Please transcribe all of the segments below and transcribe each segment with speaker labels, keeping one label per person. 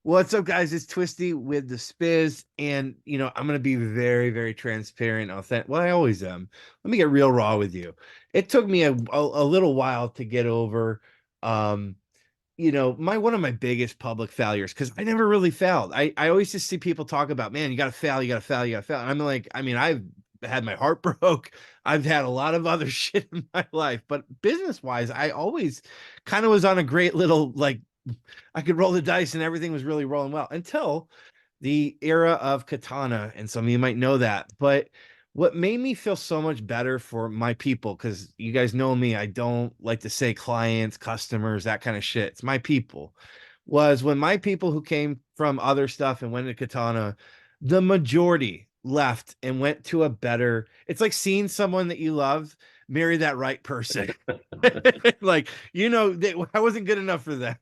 Speaker 1: What's up, guys? It's Twisty with the Spiz, and I'm gonna be very, very transparent, authentic. Well, I always am. Let me get real raw with you. It took me a little while to get over, um, my one of my biggest public failures because I never really failed. I always just see people talk about, man, you gotta fail, you gotta fail, you gotta fail. And I'm like, I mean, I've had my heart broke. I've had a lot of other shit in my life, but business wise, I always kind of was on a great little like I could roll the dice and everything was really rolling well until the era of Katana. And some of you might know that. But what made me feel so much better for my people, because you guys know me, I don't like to say clients, customers, that kind of shit. It's my people. Was when my people who came from other stuff and went to Katana, the majority left and went to a better. It's like seeing someone that you love marry that right person. Like, I wasn't good enough for them.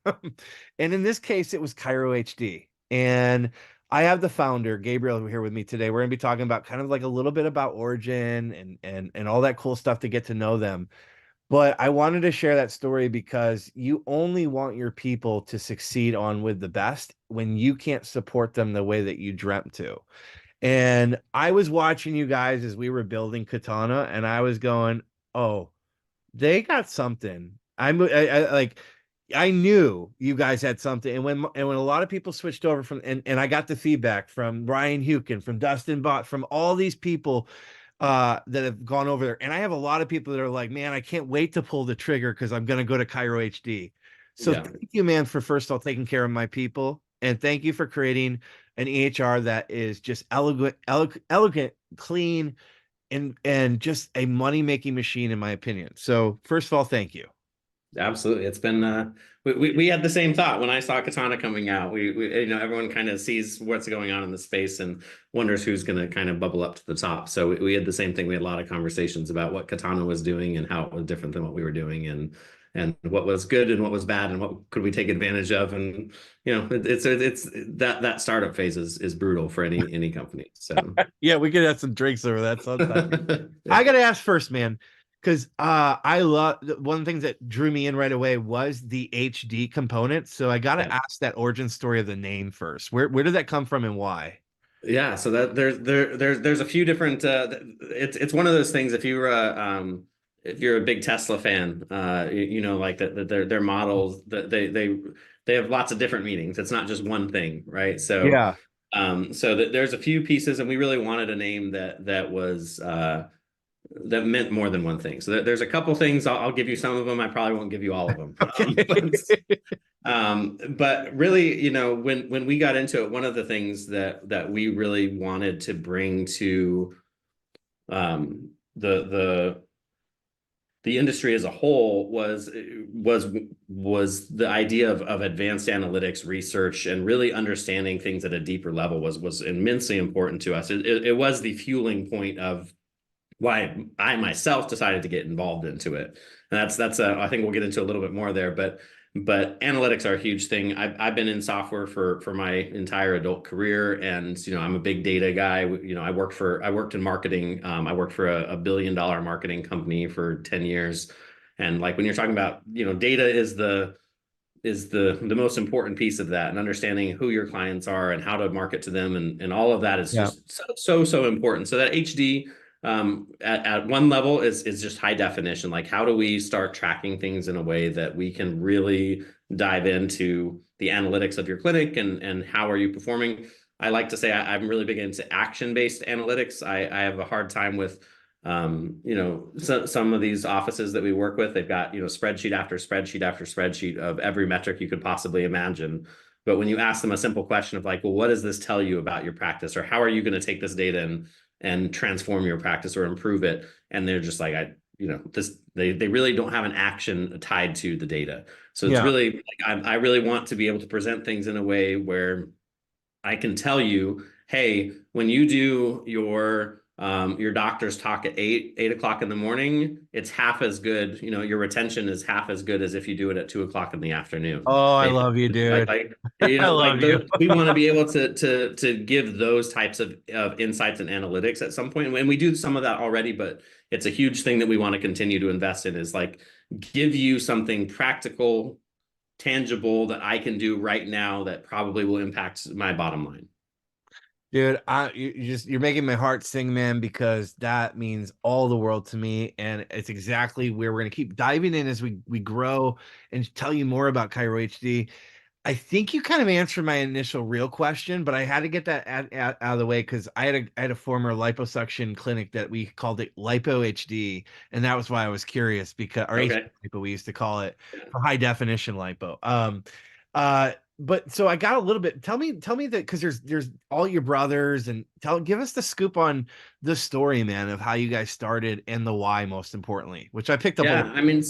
Speaker 1: And in this case, it was ChiroHD. And I have the founder, Gabriel, here with me today. We're going to be talking about kind of like a little bit about origin and all that cool stuff to get to know them. But I wanted to share that story because you only want your people to succeed on with the best when you can't support them the way that you dreamt to. And I was watching you guys as we were building Katana, and I was going, oh, they got something. Like I knew you guys had something. And when a lot of people switched over from and I got the feedback from Ryan Hukin, from Dustin Bott, from all these people that have gone over there. And I have a lot of people that are like, man, I can't wait to pull the trigger because I'm gonna go to Cairo HD. So
Speaker 2: Yeah,
Speaker 1: thank you, man, for first of all taking care of my people. And thank you for creating an EHR that is just elegant, clean, and just a money-making machine, in my opinion. So first of all, thank you.
Speaker 2: absolutely. It's been we had the same thought when I saw Katana coming out. We everyone kind of sees what's going on in the space and wonders who's going to kind of bubble up to the top. So we had the same thing. We had a lot of conversations about what Katana was doing and how it was different than what we were doing and what was good and what was bad and what could we take advantage of. And it's that startup phase is brutal for any company. So
Speaker 1: Yeah, we could have some drinks over that sometime.
Speaker 2: yeah.
Speaker 1: I gotta ask first, man, because I love one of the things that drew me in right away was the HD component. So I gotta
Speaker 2: Yeah.
Speaker 1: ask that origin story of the name first. Where did that come from and why?
Speaker 2: Yeah, so that there's a few different it's one of those things if you're a big Tesla fan, like that their models that they have lots of different meanings. It's not just one thing, right? So
Speaker 1: Yeah.
Speaker 2: there's a few pieces and we really wanted a name that meant more than one thing. So there's a couple things. I'll give you some of them. I probably won't give you all of them.
Speaker 1: Okay.
Speaker 2: But really, when we got into it, one of the things that we really wanted to bring to the industry as a whole was the idea of advanced analytics research and really understanding things at a deeper level was immensely important to us. It was the fueling point of why I myself decided to get involved into it. And that's I think we'll get into a little bit more there, but analytics are a huge thing. I've been in software for my entire adult career, and I'm a big data guy. I worked in marketing. I worked for a $1 billion marketing company for 10 years, and like when you're talking about data is the most important piece of that, and understanding who your clients are and how to market to them, and all of that is
Speaker 1: Yeah.
Speaker 2: just so important. So that HD at one level is just high definition. Like, how do we start tracking things in a way that we can really dive into the analytics of your clinic and how are you performing? I like to say I'm really big into action-based analytics. I have a hard time with some of these offices that we work with. They've got spreadsheet after spreadsheet after spreadsheet of every metric you could possibly imagine. But when you ask them a simple question of like, well, what does this tell you about your practice, or how are you going to take this data and transform your practice or improve it? And they're just like, they really don't have an action tied to the data. So it's
Speaker 1: Yeah.
Speaker 2: really like, I really want to be able to present things in a way where I can tell you, hey, when you do your doctor's talk at 8 o'clock in the morning, it's half as good. Your retention is half as good as if you do it at 2 o'clock in the afternoon.
Speaker 1: Oh, I
Speaker 2: Basically,
Speaker 1: love you,
Speaker 2: like
Speaker 1: dude.
Speaker 2: like
Speaker 1: I love you.
Speaker 2: we want to be able to give those types of insights and analytics at some point, and we do some of that already, but it's a huge thing that we want to continue to invest in, is like give you something practical, tangible that I can do right now that probably will impact my bottom line.
Speaker 1: Dude, you're making my heart sing, man, because that means all the world to me, and it's exactly where we're gonna keep diving in as we grow and tell you more about ChiroHD. I think you kind of answered my initial real question, but I had to get that out of the way because I had a former liposuction clinic that we called it Lipo HD, and that was why I was curious because or HD
Speaker 2: Okay.
Speaker 1: lipo we used to call it
Speaker 2: Yeah.
Speaker 1: for high definition lipo. But so I got a little bit. Tell me that because there's all your brothers and give us the scoop on the story, man, of how you guys started and the why, most importantly, which I picked up a
Speaker 2: Yeah,
Speaker 1: little.
Speaker 2: I mean,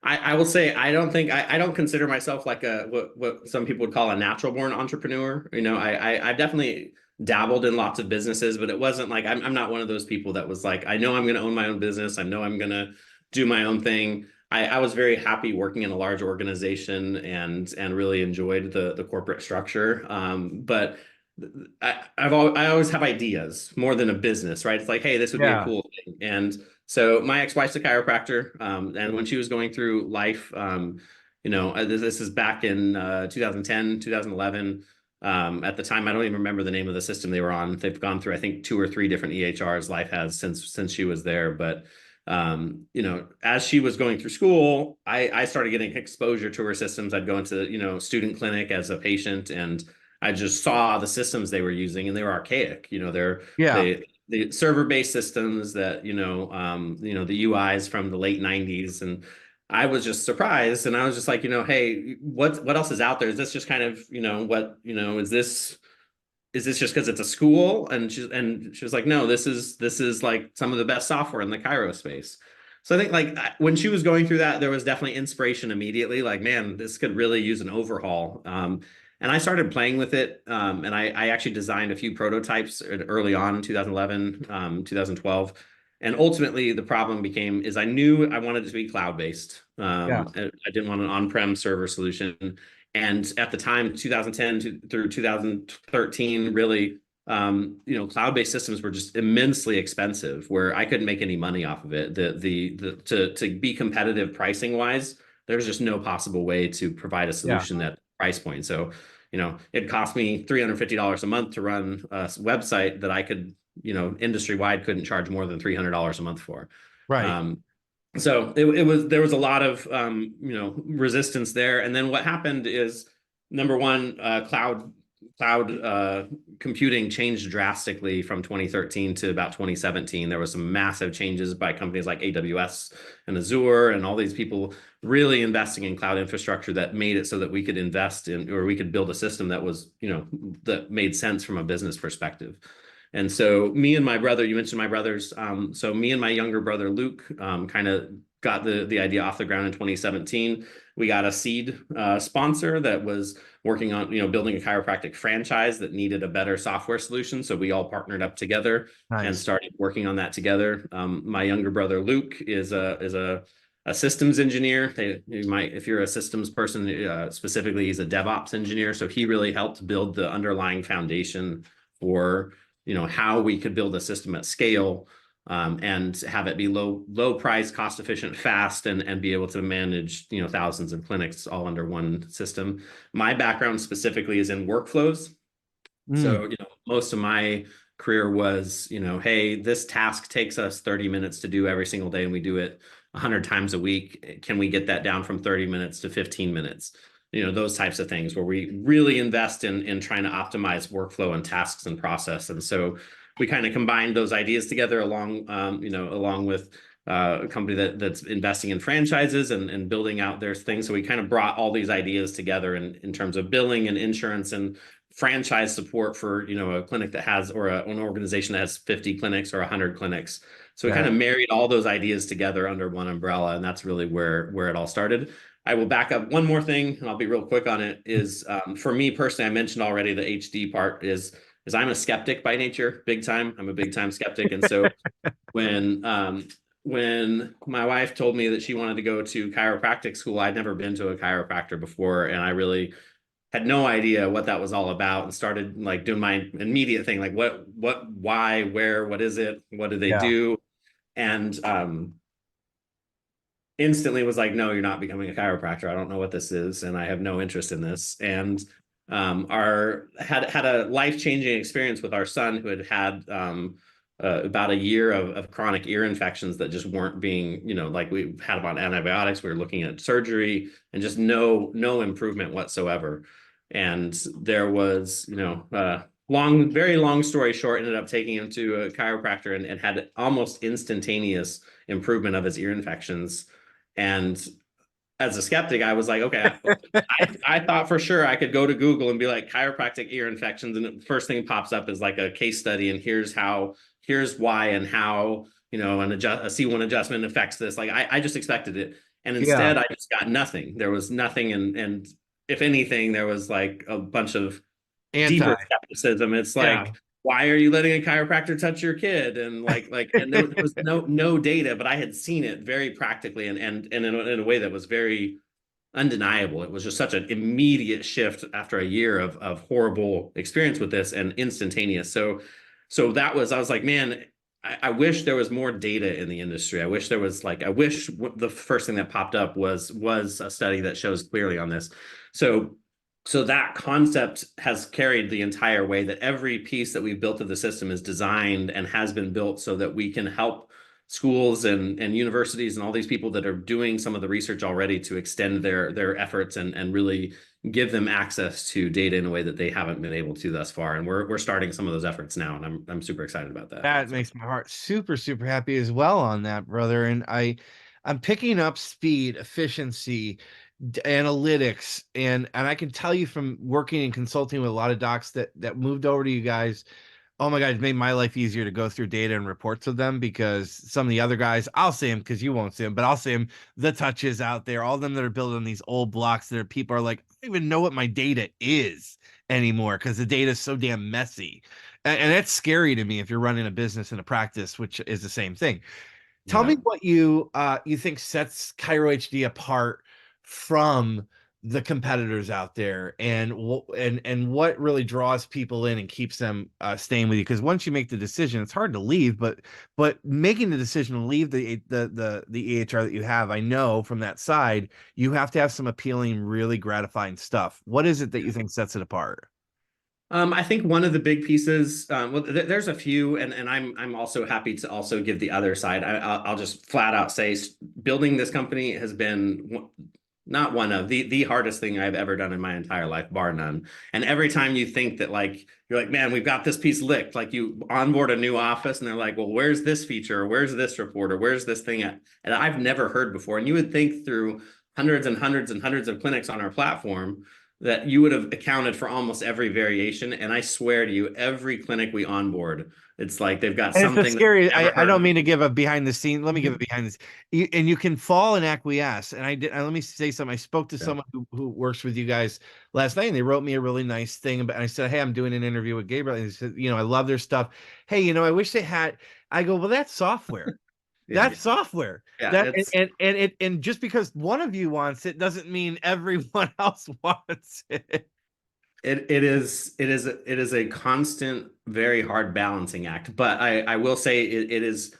Speaker 2: I will say I don't consider myself like a what some people would call a natural born entrepreneur. You know, I've definitely dabbled in lots of businesses, but it wasn't like I'm not one of those people that was like, I know I'm going to own my own business. I know I'm going to do my own thing. I was very happy working in a large organization and really enjoyed the corporate structure. But I always have ideas more than a business, right? It's like, hey, this would be a
Speaker 1: Yeah,
Speaker 2: cool thing. And so my ex-wife's a chiropractor, and when she was going through life, this is back in 2010, 2011. At the time, I don't even remember the name of the system they were on. They've gone through, I think, two or three different EHRs. Life has since she was there, but as she was going through school, I started getting exposure to her systems. I'd go into, student clinic as a patient, and I just saw the systems they were using, and they were archaic.
Speaker 1: yeah,
Speaker 2: The server-based systems that, the UIs from the late 90s. And I was just surprised. And I was just like, hey, what else is out there? Is this just kind of, is this just because it's a school? And she was like, no, this is like some of the best software in the Cairo space. So I think like when she was going through that, there was definitely inspiration immediately. Like, man, this could really use an overhaul. And I started playing with it. And I actually designed a few prototypes early on in 2011, 2012. And ultimately, the problem became is I knew I wanted it to be cloud-based.
Speaker 1: yeah,
Speaker 2: I didn't want an on-prem server solution. And at the time, 2010 through 2013, really, cloud-based systems were just immensely expensive, where I couldn't make any money off of it. To be competitive pricing wise, there's just no possible way to provide a
Speaker 1: yeah.
Speaker 2: solution at price point. So, it cost me $350 a month to run a website that I could, industry wide couldn't charge more than $300 a month for.
Speaker 1: Right.
Speaker 2: Um, so there was a lot of resistance there. And then what happened is number one, cloud computing changed drastically from 2013 to about 2017. There was some massive changes by companies like AWS and Azure and all these people really investing in cloud infrastructure that made it so that we could invest in, or we could build a system that was, that made sense from a business perspective. And so me and my brother, you mentioned my brothers. So me and my younger brother, Luke, kind of got the idea off the ground in 2017. We got a seed sponsor that was working on, building a chiropractic franchise that needed a better software solution. So we all partnered up together and
Speaker 1: Nice.
Speaker 2: started working on that together. My younger brother, Luke, is a systems engineer. You might, if you're a systems person, specifically, he's a DevOps engineer. So he really helped build the underlying foundation for how we could build a system at scale, and have it be low price, cost efficient, fast, and be able to manage thousands of clinics all under one system. My background specifically is in workflows.
Speaker 1: Mm,
Speaker 2: So most of my career was hey, this task takes us 30 minutes to do every single day, and we do it 100 times a week. Can we get that down from 30 minutes to 15 minutes? Those types of things where we really invest in trying to optimize workflow and tasks and process. And so we kind of combined those ideas together along with a company that's investing in franchises and building out their things. So we kind of brought all these ideas together in terms of billing and insurance and franchise support for a clinic that has, or an organization that has 50 clinics or 100 clinics. So we kind
Speaker 1: yeah.
Speaker 2: of married all those ideas together under one umbrella, and that's really where it all started. I will back up one more thing, and I'll be real quick on it. Is for me personally, I mentioned already the HD part is I'm a skeptic by nature, big time. I'm a big time skeptic, and so when my wife told me that she wanted to go to chiropractic school, I'd never been to a chiropractor before, and I really had no idea what that was all about, and started like doing my immediate thing, like why, where, what is it, what do they
Speaker 1: Yeah.
Speaker 2: do? And instantly was like, no, you're not becoming a chiropractor. I don't know what this is, and I have no interest in this. And our had a life-changing experience with our son who had about a year of chronic ear infections that just weren't being, like we had him on antibiotics. We were looking at surgery and just no improvement whatsoever. And there was, very long story short, ended up taking him to a chiropractor and had almost instantaneous improvement of his ear infections. And as a skeptic, I was like, okay, I thought for sure I could go to Google and be like chiropractic ear infections, and the first thing pops up is like a case study, and here's why and how a C1 adjustment affects this. Like I just expected it, and
Speaker 1: Yeah.
Speaker 2: instead I just got nothing. There was nothing, and if anything, there was like a bunch of
Speaker 1: Anti.
Speaker 2: deeper skepticism. It's
Speaker 1: Yeah.
Speaker 2: like, why are you letting a chiropractor touch your kid? And and there was no data, but I had seen it very practically and in a way that was very undeniable. It was just such an immediate shift after a year of horrible experience with this and instantaneous. So I was like, man, I wish there was more data in the industry. I wish the first thing that popped up was a study that shows clearly on this. So so that concept has carried the entire way, that every piece that we've built of the system is designed and has been built so that we can help schools and universities and all these people that are doing some of the research already to extend their efforts and really give them access to data in a way that they haven't been able to thus far. And we're starting some of those efforts now, and I'm super excited about that.
Speaker 1: That
Speaker 2: So
Speaker 1: makes my heart super, super happy as well on that, brother. And I'm picking up speed, efficiency, analytics, and I can tell you from working and consulting with a lot of docs that moved over to you guys. Oh my God, it made my life easier to go through data and reports with them, because some of the other guys, I'll see them because you won't see them, but I'll see them, the touches out there, all of them that are built on these old blocks that are people are like, I don't even know what my data is anymore because the data is so damn messy. And that's scary to me if you're running a business and a practice, which is the same thing. Tell
Speaker 2: yeah.
Speaker 1: me what you think sets ChiroHD apart from the competitors out there, and what really draws people in and keeps them staying with you. Because once you make the decision, it's hard to leave. But making the decision to leave the EHR that you have, I know from that side, you have to have some appealing, really gratifying stuff. What is it that you think sets it apart?
Speaker 2: I think one of the big pieces, well, there's a few, and I'm also happy to also give the other side. I'll just flat out say, building this company has been not one of the hardest thing I've ever done in my entire life, bar none. And every time you think that like you're like, man, we've got this piece licked, like you onboard a new office, and they're like, well, where's this feature, or where's this report, or where's this thing at? And I've never heard before. And you would think through hundreds and hundreds and hundreds of clinics on our platform that you would have accounted for almost every variation. And I swear to you, every clinic we onboard, it's like they've got
Speaker 1: And it's a
Speaker 2: something that
Speaker 1: scary.
Speaker 2: I've never
Speaker 1: I don't
Speaker 2: heard
Speaker 1: mean to give a behind the scene. Let me give a behind this. And you can fall and acquiesce. And I did. Let me say something. I spoke to
Speaker 2: of.
Speaker 1: someone who works with you guys last night, and they wrote me a really nice thing about. And I said, "Hey, I'm doing an interview with Gabriel." And he said, "I love their stuff. Hey, I wish they had." I go, "Well, that's software.
Speaker 2: Yeah,
Speaker 1: That's software.
Speaker 2: yeah.
Speaker 1: That and just because one of you wants it doesn't mean everyone else wants it."
Speaker 2: It is a constant, very hard balancing act. But I will say it is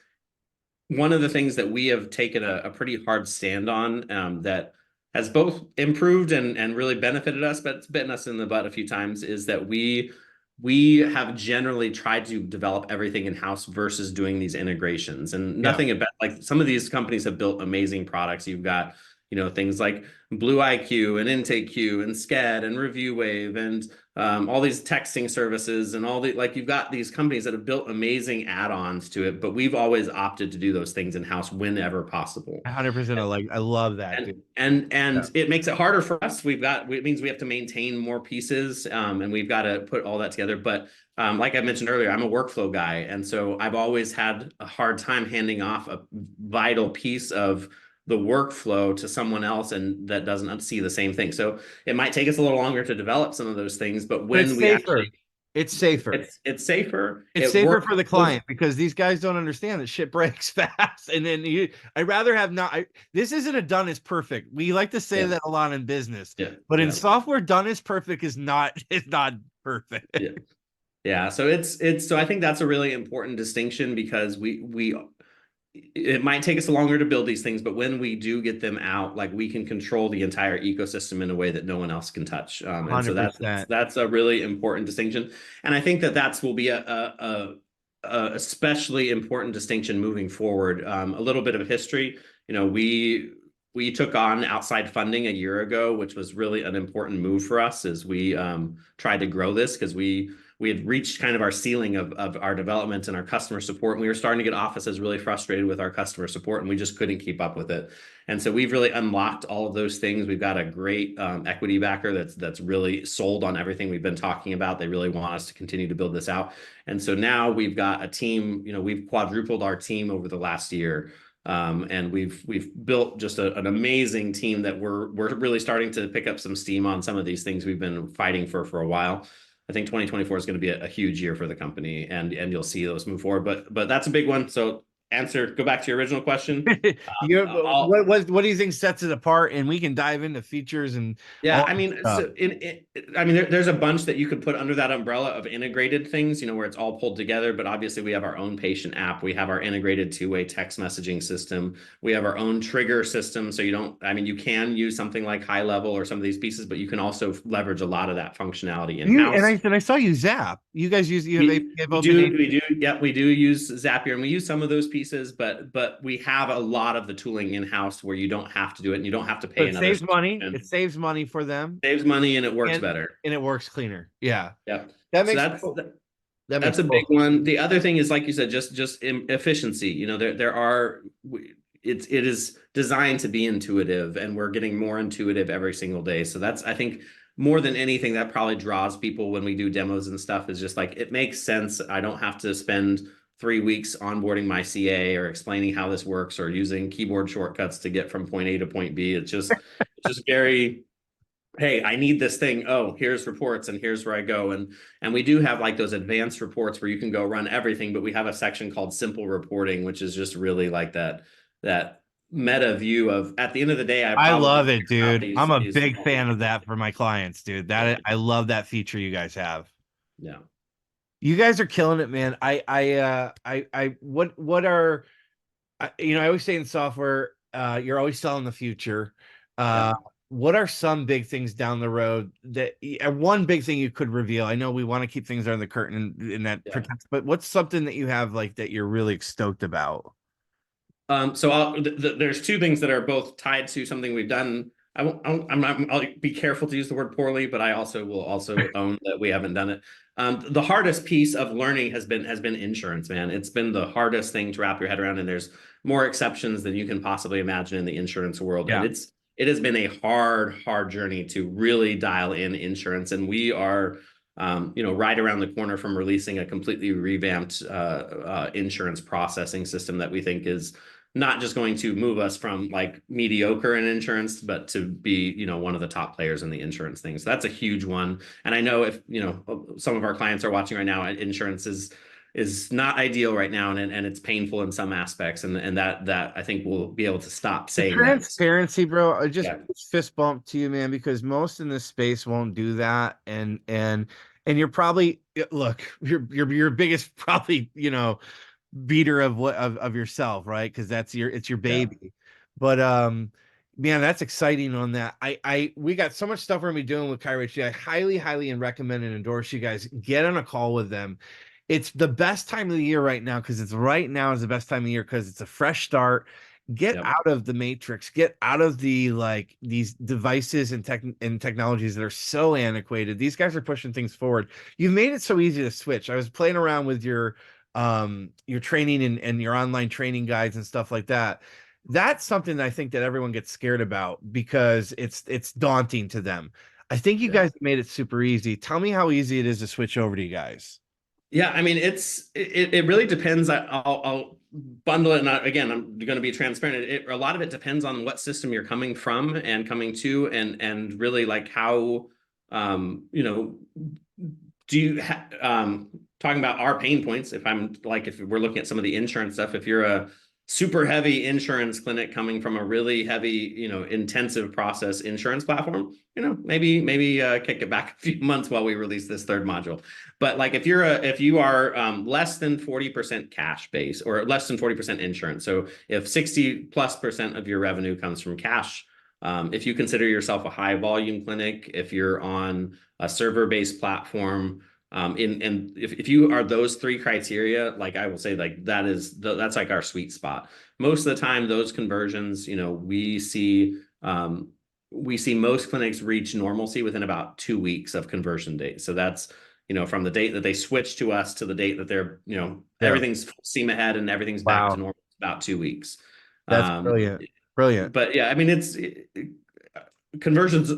Speaker 2: one of the things that we have taken a pretty hard stand on, that has both improved and really benefited us, but it's bitten us in the butt a few times, is that we have generally tried to develop everything in house versus doing these integrations. And
Speaker 1: Yeah,
Speaker 2: nothing about, like, some of these companies have built amazing products. You've got things like Blue IQ and Intake Q and Sked and Review Wave and all these texting services and all the, like, you've got these companies that have built amazing add-ons to it, but we've always opted to do those things in house whenever possible.
Speaker 1: 100%. I love that,
Speaker 2: and
Speaker 1: dude.
Speaker 2: and
Speaker 1: Yeah.
Speaker 2: and it makes it harder for us. It means we have to maintain more pieces, and we've got to put all that together. But like I mentioned earlier, I'm a workflow guy, and so I've always had a hard time handing off a vital piece of the workflow to someone else and that doesn't see the same thing. So it might take us a little longer to develop some of those things, but
Speaker 1: But
Speaker 2: when
Speaker 1: it's
Speaker 2: we actually,
Speaker 1: safer. It's safer.
Speaker 2: it's safer,
Speaker 1: It's
Speaker 2: it
Speaker 1: safer
Speaker 2: works.
Speaker 1: for the client because these guys don't understand that shit breaks fast. And then I'd rather have not. This isn't a done is perfect. We like to say
Speaker 2: Yeah,
Speaker 1: that a lot in business,
Speaker 2: yeah,
Speaker 1: but in
Speaker 2: yeah,
Speaker 1: software, done is perfect is not is not perfect.
Speaker 2: yeah. Yeah, so it's so I think that's a really important distinction, because we it might take us longer to build these things, but when we do get them out, like we can control the entire ecosystem in a way that no one else can touch. And so that's
Speaker 1: 100%.
Speaker 2: that's a really important distinction. And I think that that's will be a especially important distinction moving forward. A little bit of history, we took on outside funding a year ago, which was really an important move for us as we tried to grow this because we had reached kind of our ceiling of our development and our customer support. And we were starting to get offices really frustrated with our customer support, and we just couldn't keep up with it. And so we've really unlocked all of those things. We've got a great equity backer that's really sold on everything we've been talking about. They really want us to continue to build this out. And so now we've got a team, we've quadrupled our team over the last year. And we've built just an amazing team that we're really starting to pick up some steam on some of these things we've been fighting for a while. I think 2024 is going to be a huge year for the company, and you'll see those move forward. But that's a big one. So go back to your original question. I'll
Speaker 1: What do you think sets it apart? And we can dive into features and
Speaker 2: Yeah,
Speaker 1: all
Speaker 2: I
Speaker 1: that
Speaker 2: mean,
Speaker 1: stuff.
Speaker 2: there's a bunch that you could put under that umbrella of integrated things, where it's all pulled together. But obviously, we have our own patient app, we have our integrated two-way text messaging system, we have our own trigger system. So you can use something like High Level or some of these pieces, but you can also leverage a lot of that functionality in
Speaker 1: You
Speaker 2: house.
Speaker 1: and I saw you Zap. You guys you have
Speaker 2: We,
Speaker 1: have
Speaker 2: we
Speaker 1: open.
Speaker 2: do, we do, yeah, we do use Zapier and we use some of those pieces, but we have a lot of the tooling in house where you don't have to do it and you don't have to
Speaker 1: So
Speaker 2: pay
Speaker 1: it
Speaker 2: another
Speaker 1: saves money. It
Speaker 2: subscription.
Speaker 1: saves money for them,
Speaker 2: Saves money and it works
Speaker 1: and
Speaker 2: better.
Speaker 1: it works cleaner. Yeah,
Speaker 2: Yeah.
Speaker 1: that
Speaker 2: So
Speaker 1: makes
Speaker 2: that's
Speaker 1: that
Speaker 2: that's
Speaker 1: makes
Speaker 2: a big
Speaker 1: total sense.
Speaker 2: one. The other thing is, like you said, just efficiency. There are it is designed to be intuitive, and we're getting more intuitive every single day. So that's, I think, more than anything that probably draws people when we do demos and stuff is just like it makes sense. I don't have to spend 3 weeks onboarding my CA or explaining how this works or using keyboard shortcuts to get from point A to point B. It's just very, hey, I need this thing. Oh, here's reports and here's where I go. And we do have like those advanced reports where you can go run everything, but we have a section called simple reporting, which is just really like that meta view of at the end of the day, I
Speaker 1: I
Speaker 2: probably
Speaker 1: love
Speaker 2: care
Speaker 1: it,
Speaker 2: about
Speaker 1: dude. I'm a
Speaker 2: these
Speaker 1: big
Speaker 2: small
Speaker 1: fan of
Speaker 2: details.
Speaker 1: that for my clients, dude.
Speaker 2: Yeah.
Speaker 1: I love that feature you guys have.
Speaker 2: Yeah.
Speaker 1: You guys are killing it, man. What are I always say in software, you're always selling the future. Uh,
Speaker 2: Yep.
Speaker 1: what are some big things down the road that one big thing you could reveal? I know we want to keep things under the curtain and that
Speaker 2: Yeah.
Speaker 1: protects, but what's something that you have like that you're really stoked about?
Speaker 2: So there's two things that are both tied to something we've done. I won't, I'll be careful to use the word poorly, but I also will also own that we haven't done it. The hardest piece of learning has been insurance, man. It's been the hardest thing to wrap your head around, and there's more exceptions than you can possibly imagine in the insurance world. And
Speaker 1: Yeah.
Speaker 2: it has been a hard journey to really dial in insurance, and we are right around the corner from releasing a completely revamped insurance processing system that we think is not just going to move us from like mediocre in insurance, but to be, one of the top players in the insurance thing. So that's a huge one. And I know if, some of our clients are watching right now, insurance is not ideal right now, and it's painful in some aspects. And that I think we'll be able to stop
Speaker 1: The
Speaker 2: saying that.
Speaker 1: transparency, bro, I just
Speaker 2: Yeah.
Speaker 1: fist bump to you, man, because most in this space won't do that. And you're probably look, you're your biggest probably, beater of of yourself, right? Because it's your
Speaker 2: Yeah.
Speaker 1: baby. But man, that's exciting on that. We got so much stuff we're gonna be doing with ChiroHD. I highly and recommend and endorse you guys. Get on a call with them. It's the best time of the year right now because it's right now is the best time of year because it's a fresh start. Get
Speaker 2: Yep.
Speaker 1: out of the matrix, get out of the like these devices and technologies that are so antiquated. These guys are pushing things forward. You've made it so easy to switch. I was playing around with your training and your online training guides and stuff like that. That's something that I think that everyone gets scared about because it's daunting to them. I think you
Speaker 2: Yeah.
Speaker 1: guys made it super easy. Tell me how easy it is to switch over to you guys.
Speaker 2: Yeah, I mean, it really depends. I'll bundle it, and again, I'm going to be transparent. A lot of it depends on what system you're coming from and coming to, and really like how, do you talking about our pain points? If we're looking at some of the insurance stuff, if you're super heavy insurance clinic coming from a really heavy, intensive process insurance platform, maybe kick it back a few months while we release this third module. But like if you are less than 40% cash base or less than 40% insurance, so if 60+% of your revenue comes from cash, if you consider yourself a high volume clinic, if you're on a server-based platform, if you are those three criteria, like I will say, like that's like our sweet spot. Most of the time, those conversions, we see most clinics reach normalcy within about 2 weeks of conversion date. So that's from the date that they switch to us to the date that they're
Speaker 1: Yeah.
Speaker 2: everything's full steam ahead and everything's back to
Speaker 1: Wow.
Speaker 2: normal. It's about 2 weeks.
Speaker 1: That's
Speaker 2: Um,
Speaker 1: brilliant. Brilliant.
Speaker 2: but yeah, I mean, conversions,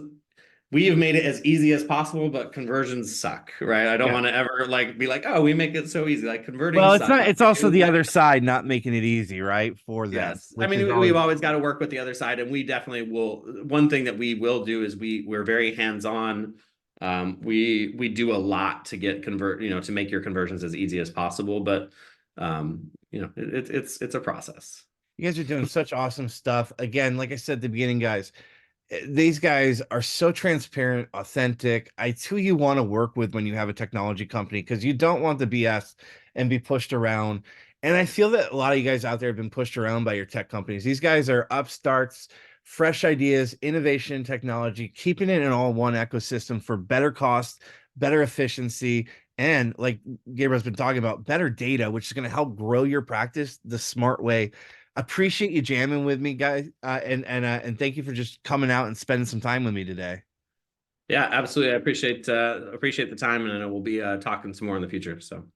Speaker 2: we have made it as easy as possible, but conversions suck, right? I don't
Speaker 1: Yeah.
Speaker 2: want to ever like be like, oh, we make it so easy. Like converting
Speaker 1: Well, it's
Speaker 2: sucks.
Speaker 1: not, it's also the other side not making it easy, right? For them,
Speaker 2: Yes. I
Speaker 1: which
Speaker 2: mean,
Speaker 1: is
Speaker 2: we've
Speaker 1: always,
Speaker 2: always got to work with the other side, and we definitely will. One thing that we will do is we're very hands-on. We do a lot to get to make your conversions as easy as possible, but it's a process.
Speaker 1: you guys are doing such awesome stuff. Again, like I said at the beginning, guys, these guys are so transparent, authentic. It's who you want to work with when you have a technology company because you don't want the BS and be pushed around. And I feel that a lot of you guys out there have been pushed around by your tech companies. These guys are upstarts, fresh ideas, innovation, technology, keeping it in all one ecosystem for better cost, better efficiency, and like Gabriel's been talking about, better data, which is going to help grow your practice the smart way. Appreciate you jamming with me, guys, and thank you for just coming out and spending some time with me today.
Speaker 2: Yeah, absolutely. I appreciate the time, and we'll be talking some more in the future. So.